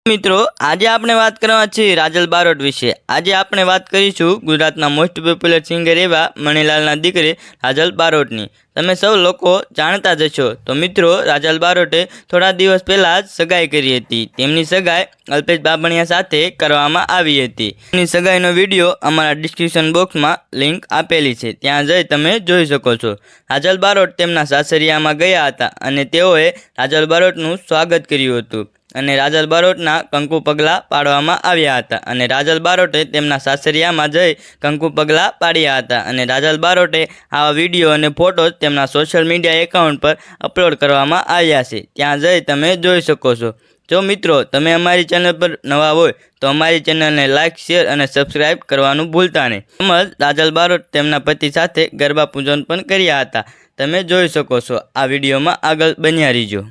મિત્રો આજે આપણે વાત કરવાના છીએ રાજલ બારોટ વિશે। આજે આપણે વાત કરીશું ગુજરાતના મોસ્ટ પોપ્યુલર સિંગર એવા મણીલાલના દીકરી રાજલ બારોટની। તમે સૌ લોકો જાણતા જ હશો। તો મિત્રો રાજલ બારોટે થોડા દિવસ પહેલાં જ સગાઈ કરી હતી। તેમની સગાઈ અલ્પેશ બાબણિયા સાથે કરવામાં આવી હતી। તેમની સગાઈનો વિડીયો અમારા ડિસ્ક્રિપ્શન બોક્સમાં લિંક આપેલી છે, ત્યાં જઈ તમે જોઈ શકો છો। રાજલ બારોટ તેમના સાસરિયામાં ગયા હતા અને તેઓએ રાજલ બારોટનું સ્વાગત કર્યું હતું અને રાજલ બારોટના કંકુ પગલાં પાડવામાં આવ્યા હતા અને રાજલ બારોટે તેમના સાસરિયામાં જઈ કંકુ પગલાં પાડ્યા હતા અને રાજલ બારોટે આવા વિડીયો અને ફોટોઝ તેમના સોશિયલ મીડિયા એકાઉન્ટ પર અપલોડ કરવામાં આવ્યા છે, ત્યાં જઈ તમે જોઈ શકો છો। જો મિત્રો તમે અમારી ચેનલ પર નવા હોય તો અમારી ચેનલને લાઇક, શેર અને સબસ્ક્રાઈબ કરવાનું ભૂલતા નહીં। તેમજ રાજલ બારોટ તેમના પતિ સાથે ગરબા પૂજન પણ કર્યા હતા, તમે જોઈ શકો છો। આ વિડીયોમાં આગળ બન્યા રહીજો।